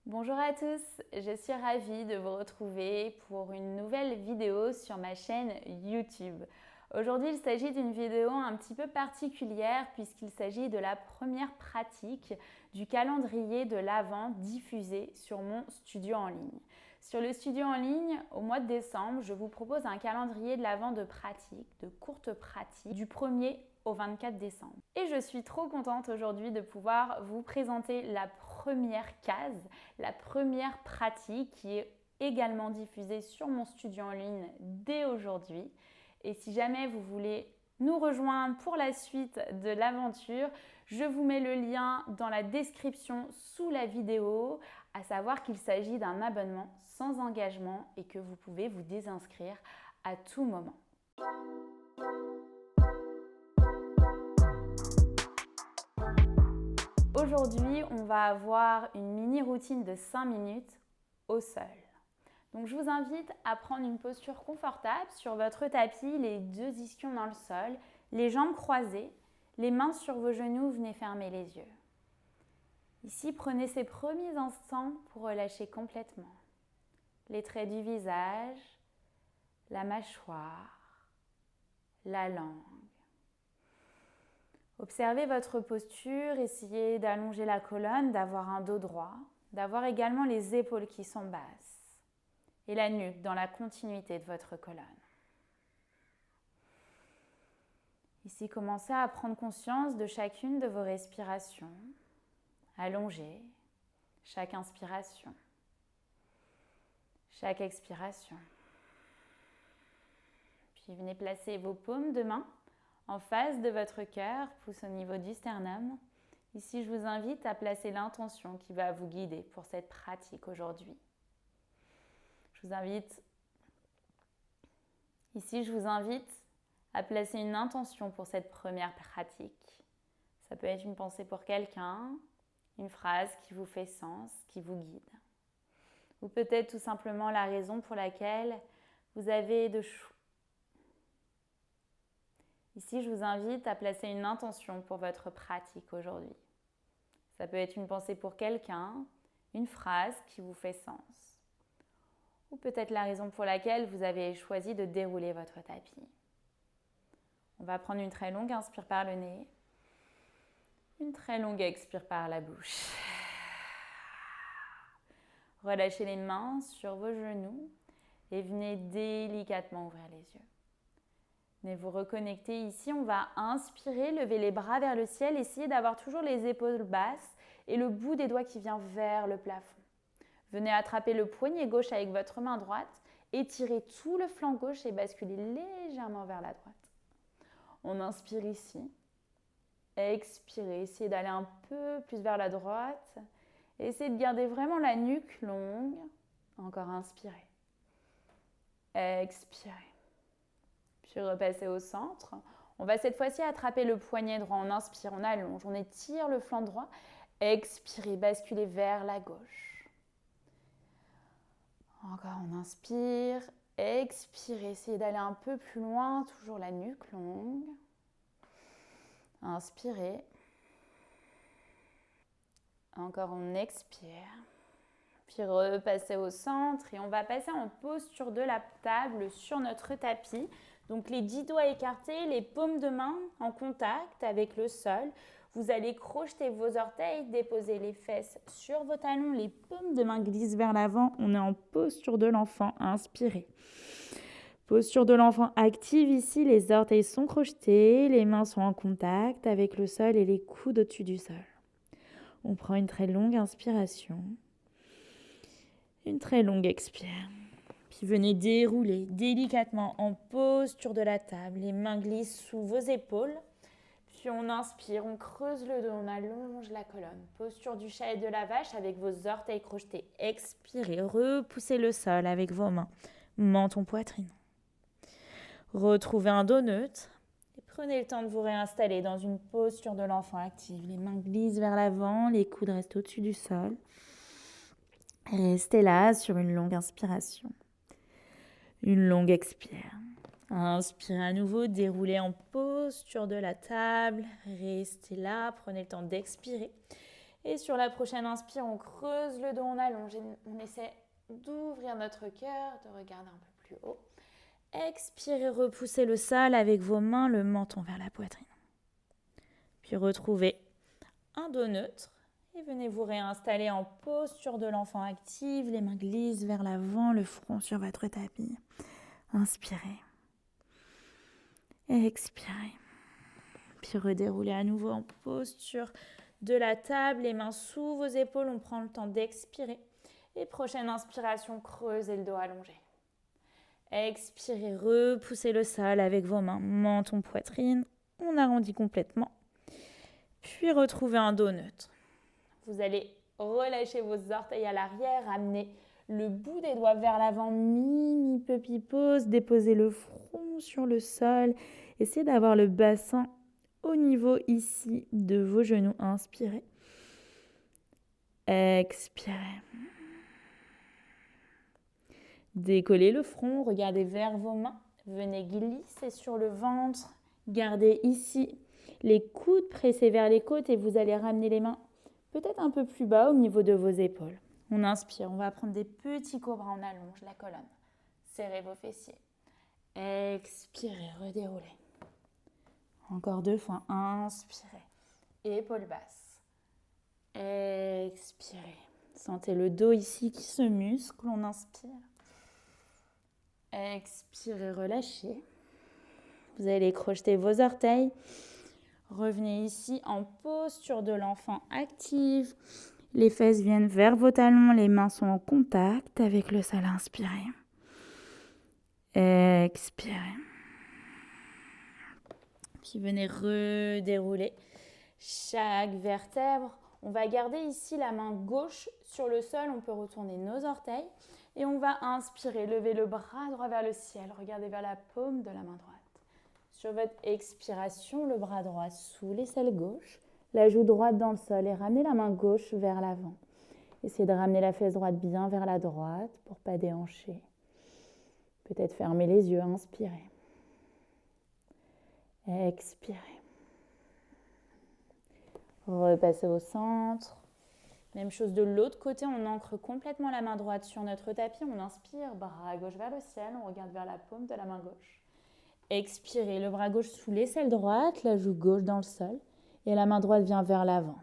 Bonjour à tous, je suis ravie de vous retrouver pour une nouvelle vidéo sur ma chaîne YouTube. Aujourd'hui, il s'agit d'une vidéo un petit peu particulière puisqu'il s'agit de la première pratique du calendrier de l'Avent diffusé sur mon studio en ligne. Sur le studio en ligne, au mois de décembre, je vous propose un calendrier de l'Avent de pratique, de courtes pratiques, du 1er au 24 décembre. Et je suis trop contente aujourd'hui de pouvoir vous présenter la première case, la première pratique qui est également diffusée sur mon studio en ligne dès aujourd'hui. Et si jamais vous voulez nous rejoindre pour la suite de l'aventure, je vous mets le lien dans la description sous la vidéo, à savoir qu'il s'agit d'un abonnement sans engagement et que vous pouvez vous désinscrire à tout moment. Aujourd'hui, on va avoir une mini routine de 5 minutes au sol. Donc je vous invite à prendre une posture confortable sur votre tapis, les deux ischions dans le sol, les jambes croisées, les mains sur vos genoux, venez fermer les yeux. Ici, prenez ces premiers instants pour relâcher complètement les traits du visage, la mâchoire, la langue. Observez votre posture, essayez d'allonger la colonne, d'avoir un dos droit, d'avoir également les épaules qui sont basses et la nuque dans la continuité de votre colonne. Ici, commencez à prendre conscience de chacune de vos respirations. Allongez chaque inspiration, chaque expiration. Puis venez placer vos paumes de main en face de votre cœur, pouce au niveau du sternum. Ici, je vous invite à placer l'intention qui va vous guider pour cette pratique aujourd'hui. Je vous invite à placer une intention pour cette première pratique. Ça peut être une pensée pour quelqu'un, une phrase qui vous fait sens, qui vous guide. Ou peut-être tout simplement la raison pour laquelle vous avez de choix. Ici, je vous invite à placer une intention pour votre pratique aujourd'hui. Ça peut être une pensée pour quelqu'un, une phrase qui vous fait sens. Ou peut-être la raison pour laquelle vous avez choisi de dérouler votre tapis. On va prendre une très longue inspire par le nez, une très longue expire par la bouche. Relâchez les mains sur vos genoux et venez délicatement ouvrir les yeux. Venez vous reconnecter ici, on va inspirer, lever les bras vers le ciel, essayer d'avoir toujours les épaules basses et le bout des doigts qui vient vers le plafond. Venez attraper le poignet gauche avec votre main droite, étirez tout le flanc gauche et basculez légèrement vers la droite. On inspire ici, expirez, essayez d'aller un peu plus vers la droite, essayez de garder vraiment la nuque longue, encore inspirez, expirez. Puis repasser au centre. On va cette fois-ci attraper le poignet droit. On inspire, on allonge, on étire le flanc droit. Expirez, basculez vers la gauche. Encore, on inspire, expirez, essayez d'aller un peu plus loin, toujours la nuque longue. Inspirez. Encore, on expire. Puis repassez au centre et on va passer en posture de la table sur notre tapis. Donc les 10 doigts écartés, les paumes de main en contact avec le sol. Vous allez crocheter vos orteils, déposer les fesses sur vos talons, les paumes de main glissent vers l'avant. On est en posture de l'enfant, inspirez. Posture de l'enfant active ici, les orteils sont crochetés, les mains sont en contact avec le sol et les coudes au-dessus du sol. On prend une très longue inspiration. Une très longue expire. Puis venez dérouler délicatement en posture de la table. Les mains glissent sous vos épaules. Puis on inspire, on creuse le dos, on allonge la colonne. Posture du chat et de la vache avec vos orteils crochetés. Expirez, repoussez le sol avec vos mains. Menton, poitrine. Retrouvez un dos neutre. Et prenez le temps de vous réinstaller dans une posture de l'enfant active. Les mains glissent vers l'avant, les coudes restent au-dessus du sol. Restez là sur une longue inspiration. Une longue expire. Inspirez à nouveau, déroulez en posture de la table. Restez là, prenez le temps d'expirer. Et sur la prochaine inspire, on creuse le dos, on allonge et on essaie d'ouvrir notre cœur, de regarder un peu plus haut. Expirez, repoussez le sol avec vos mains, le menton vers la poitrine. Puis retrouvez un dos neutre et venez vous réinstaller en posture de l'enfant active. Les mains glissent vers l'avant, le front sur votre tapis. Inspirez. Expirez. Puis redéroulez à nouveau en posture de la table, les mains sous vos épaules. On prend le temps d'expirer. Et prochaine inspiration, creusez le dos allongé. Expirez, repoussez le sol avec vos mains, menton, poitrine. On arrondit complètement. Puis retrouvez un dos neutre. Vous allez relâcher vos orteils à l'arrière, amener le bout des doigts vers l'avant, mini puppy pose, déposez le front sur le sol. Essayez d'avoir le bassin au niveau ici de vos genoux. Inspirez. Expirez. Décollez le front, regardez vers vos mains. Venez glisser sur le ventre. Gardez ici les coudes pressés vers les côtes et vous allez ramener les mains peut-être un peu plus bas au niveau de vos épaules. On inspire, on va prendre des petits cobras, on allonge la colonne. Serrez vos fessiers. Expirez, redéroulez. Encore 2 fois, inspirez. Épaules basses. Expirez. Sentez le dos ici qui se muscle, on inspire. Expirez, relâchez. Vous allez crocheter vos orteils. Revenez ici en posture de l'enfant active. Les fesses viennent vers vos talons, les mains sont en contact avec le sol. Inspirez. Expirez. Puis venez redérouler chaque vertèbre. On va garder ici la main gauche sur le sol. On peut retourner nos orteils. Et on va inspirer, lever le bras droit vers le ciel. Regardez vers la paume de la main droite. Sur votre expiration, le bras droit sous l'aisselle gauche, la joue droite dans le sol et ramenez la main gauche vers l'avant. Essayez de ramener la fesse droite bien vers la droite pour ne pas déhancher. Peut-être fermer les yeux, inspirez. Expirez. Repassez au centre. Même chose de l'autre côté, on ancre complètement la main droite sur notre tapis. On inspire, bras gauche vers le ciel, on regarde vers la paume de la main gauche. Expirez, le bras gauche sous l'aisselle droite, la joue gauche dans le sol et la main droite vient vers l'avant.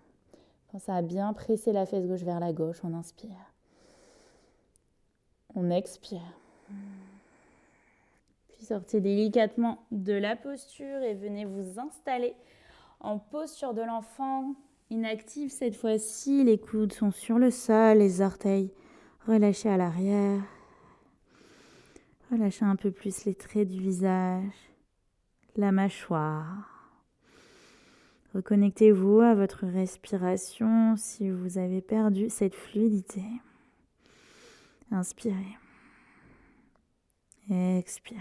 Pensez à bien presser la fesse gauche vers la gauche, on inspire. On expire. Puis sortez délicatement de la posture et venez vous installer en posture de l'enfant inactive cette fois-ci. Les coudes sont sur le sol, les orteils relâchés à l'arrière. Relâchez un peu plus les traits du visage, la mâchoire. Reconnectez-vous à votre respiration si vous avez perdu cette fluidité. Inspirez. Expirez.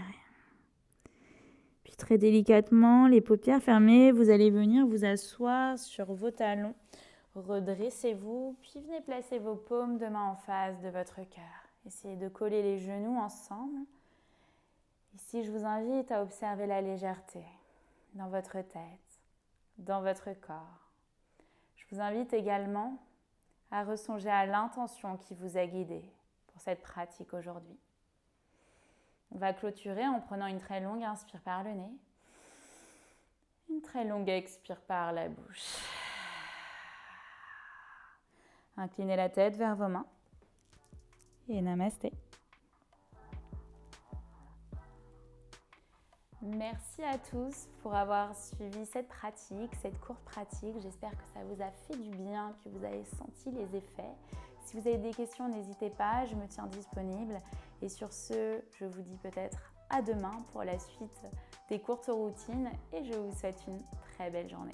Puis très délicatement, les paupières fermées, vous allez venir vous asseoir sur vos talons. Redressez-vous, puis venez placer vos paumes de main en face de votre cœur. Essayez de coller les genoux ensemble. Ici, je vous invite à observer la légèreté dans votre tête, dans votre corps. Je vous invite également à ressonger à l'intention qui vous a guidé pour cette pratique aujourd'hui. On va clôturer en prenant une très longue inspire par le nez, une très longue expire par la bouche. Inclinez la tête vers vos mains et namasté. Merci à tous pour avoir suivi cette pratique, cette courte pratique. J'espère que ça vous a fait du bien, que vous avez senti les effets. Si vous avez des questions, n'hésitez pas, je me tiens disponible. Et sur ce, je vous dis peut-être à demain pour la suite des courtes routines et je vous souhaite une très belle journée.